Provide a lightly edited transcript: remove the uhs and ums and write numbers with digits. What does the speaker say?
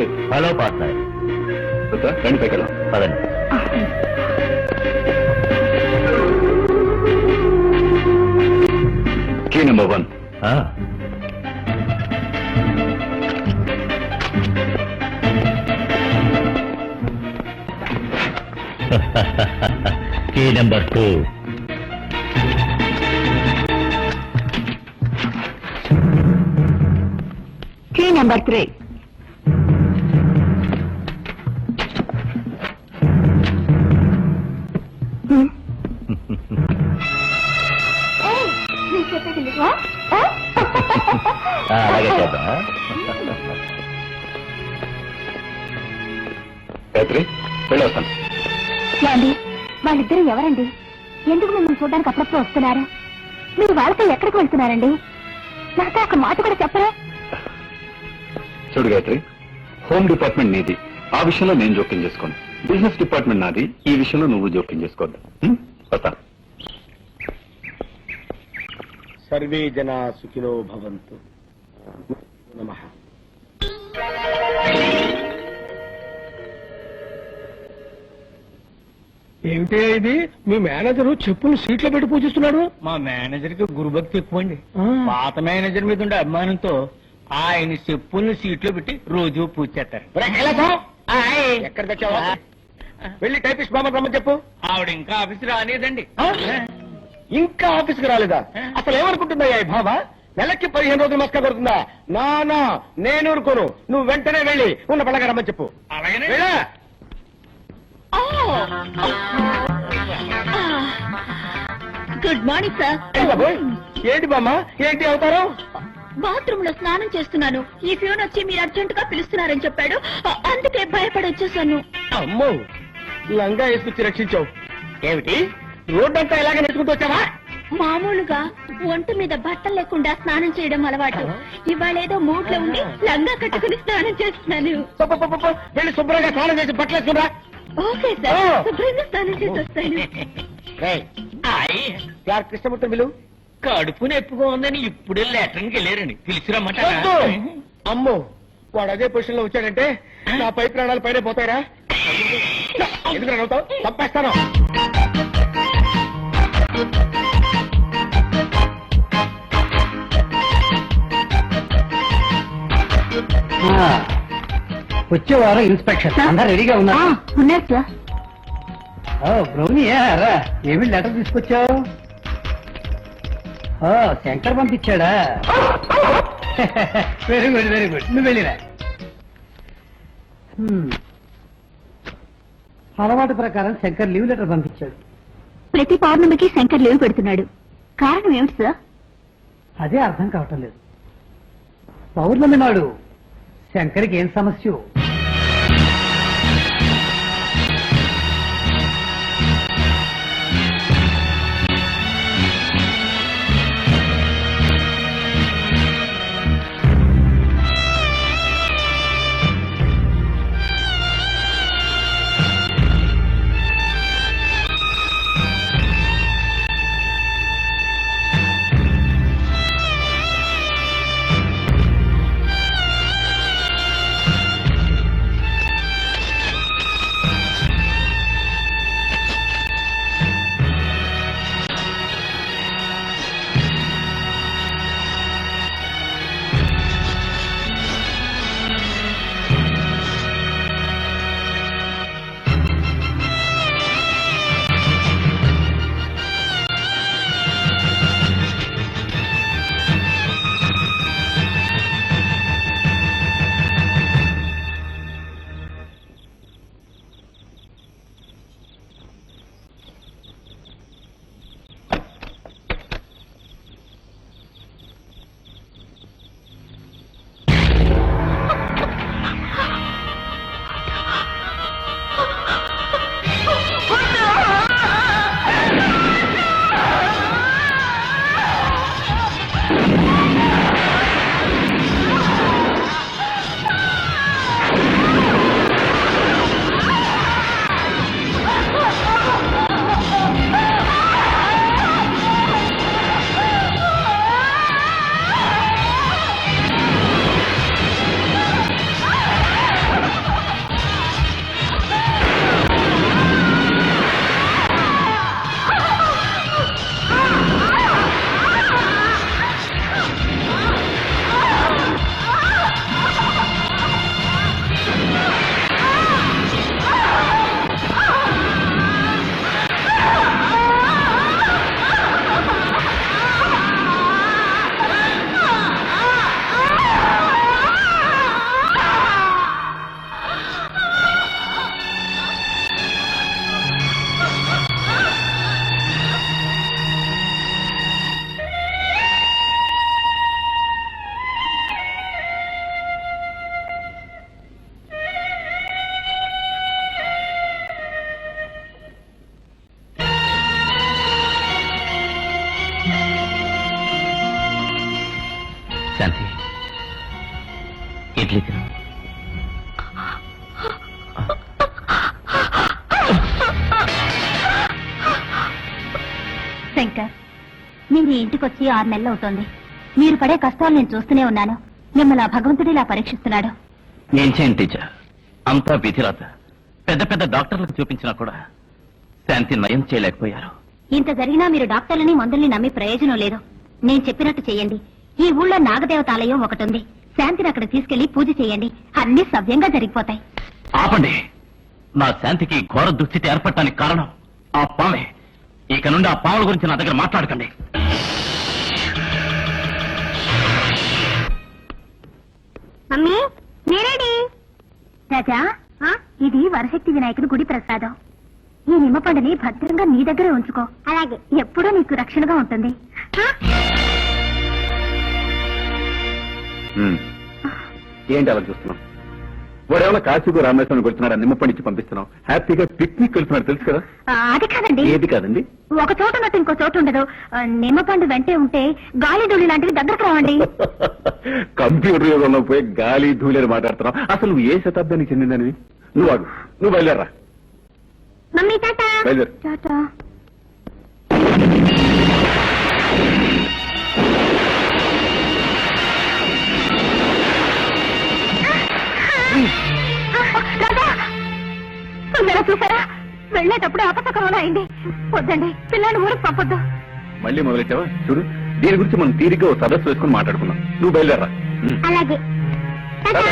లేదు. Hello partner. రండి పైకి వెళ్దాం. పదండి. Key number 1. Key number 2. Key number 3. అలాగే చేద్దాం. గాయత్రి వెళ్ళొస్తాను. ఏమండి, వాళ్ళిద్దరూ ఎవరండి? ఎందుకు మిమ్మల్ని చూడడానికి అప్పుడప్పుడు వస్తున్నారు? మీరు వాళ్ళతో ఎక్కడికి వెళ్తున్నారండి? నాతో ఒక మాట కూడా చెప్పరా? చూడు గాయత్రి, హోమ్ డిపార్ట్మెంట్ నీది, ఆ విషయంలో నేను జోక్యం చేసుకోను. బిజినెస్ డిపార్ట్మెంట్ నాది, ఈ విషయంలో నువ్వు జోక్యం చేసుకోవద్దు. వస్తా. సర్వే జనా సుఖినో భవంతు. నమః. ఏమిటే ఇది? మీ మేనేజరు చెప్పులు సీట్లో పెట్టి పూజిస్తున్నాడు. మా మేనేజర్ కి గురుభక్తి ఎక్కువ అండి. పాత మేనేజర్ మీద ఉండే అభిమానంతో ఆయన చెప్పుల్ని సీట్లో పెట్టి రోజు పూజ చేస్తారు. ఎక్కడ తెచ్చావా? వెళ్ళి టైపిస్ట్ బామ్మ రమ్మని చెప్పు. ఆవిడ ఇంకా ఆఫీస్ రాలేదండి. ఇంకా ఆఫీస్కి రాలేదా? అసలు ఏమనుకుంటుందా ఈ భావ? నెలకి 15 రోజులు మస్కా కొడుతుందా? నా నేను ఊరుకోను. నువ్వు వెంటనే వెళ్ళి ఉన్న పళ్ళగా రమ్మని చెప్పు. అలాగనే వెళ్ళా. Good morning sir. ఏంటి బామ్మ, ఏంటి అవుతారు? బాత్రూమ్ లో స్నానం చేస్తున్నాను. ఈ ఫ్యూన్ వచ్చి మీరు అర్జెంట్ గా పిలుస్తున్నారని చెప్పాడు, అందుకే భయపడి వచ్చేసాను. అమ్మో, లంగా వేసుకొచ్చి రక్షించావు. ఏమిటి రోడ్డంతా ఇలాగే నెట్టుకుంటూ వచ్చావా? మామూలుగా ఒంటి మీద బట్టలు లేకుండా స్నానం చేయడం అలవాటు. ఇవాళ ఏదో మూడ్ లో ఉండి లంగా కట్టుకుని స్నానం చేస్తున్నాను. వెళ్ళి శుభ్రంగా స్నానం చేసి బట్టలు వేసుకురా. ఓకే సార్, శుభ్రంగా స్నానం చేసి వస్తాను. క్లార్క్ కృష్ణమూర్తి విలు. కడుపు నొప్పిగా ఉందని ఇప్పుడే లెటర్కి వెళ్ళారండి. పిలిచిరమ్మాట. అమ్మో, వాడు అదే పొజిషన్ లో వచ్చాడంటే నా పై ప్రాణాలు పైన పోతారా? ఎందుకు అవుతావు? తప్పేస్తాను. వచ్చే వారం ఇన్స్పెక్షన్ అందరు రెడీగా ఉన్నారు. ఉన్నారు సార్. బ్రౌనీ రా, ఏమి లెటర్ తీసుకొచ్చావు? శంకర్ పంపించాడా? వెరీ గుడ్ వెరీ గుడ్, నువ్వు వెళ్ళిరా. అలవాటు ప్రకారం శంకర్ లీవ్ లెటర్ పంపించాడు. ప్రతి పౌర్ణమికి శంకర్ లీవ్ పెడుతున్నాడు. కారణం ఏమిటి సార్? అదే అర్థం కావటం లేదు. పౌర్ణమి నాడు శంకర్కి ఏం సమస్య? ఇడ్లీ తిను. శంకర్, మీరు ఈ ఇంటికి వచ్చి 6 నెలలు అవుతోంది. మీరు పడే కష్టాలు నేను చూస్తూనే ఉన్నాను. మిమ్మల్ని ఆ భగవంతుడు ఇలా పరీక్షిస్తున్నాడు. ఏం చేయండి టీచర్, అంతా విధిరాత. పెద్ద పెద్ద డాక్టర్లకు చూపించినా కూడా శాంతి నయం చేయలేకపోయారు. ఇంత జరిగినా మీరు డాక్టర్లని మందుల్ని నమ్మి ప్రయోజనం లేదు. నేను చెప్పినట్టు చేయండి. ఈ ఊళ్ళో నాగదేవత ఆలయం ఒకటి ఉంది. శాంతిని అక్కడ తీసుకెళ్లి పూజ చేయండి. అన్ని సవ్యంగా జరిగిపోతాయి. ఆపండి. నా శాంతికి ఘోర దుస్థితి ఏర్పడటానికి కారణం ఆ పామే. ఇక నుండి ఆ పాముల గురించి నా దగ్గర మాట్లాడకండి. మమ్మీ, నేనేడి రాజా, ఇది వరశక్తి వినాయకుడి గుడి ప్రసాదం. ఈ నిమ్మపండుని భద్రంగా నీ దగ్గరే ఉంచుకో. అలాగే, ఎప్పుడూ నీకు రక్షణగా ఉంటుంది. ఏంటి అలా చూస్తున్నాం? వాడేమన్నా కాశీకు రామేశ్వరం కొడుతున్నాడు, నిమ్మపండిచ్చి పంపిస్తున్నాం. హ్యాపీగా పిక్నిక్ వెళ్తున్నాడు, తెలుసు కదా. అది కాదండి. ఏది కాదండి? ఒక చోట ఉన్నట్టు ఇంకో చోటు ఉండదు. నిమ్మపండు వెంటే ఉంటే గాలి ధూళి లాంటివి దగ్గరకు రావండి. కంప్యూటర్ యుగంలో పోయి గాలి ధూళిని మాట్లాడుతున్నావు. అసలు నువ్వు ఏ శతాబ్దానికి చెందిందని? నువ్వు ఆగు, నువ్వు బయలుదేరా. Mummy tata. బయలుదేరు. టాటా. రాజా, చూసారా? వెళ్ళేటప్పుడు అపసకరంలో అయింది. వద్దండి, పిల్లల్ని ఊరికి పంపొద్దు. మళ్ళీ మొదలెట్టావా? చూడు, దీని గురించి మనం తీరిగ్గా ఓ సదస్సు వేసుకుని మాట్లాడుకుందాం. నువ్వు బయలుదేరా. అలాగే. టాటా.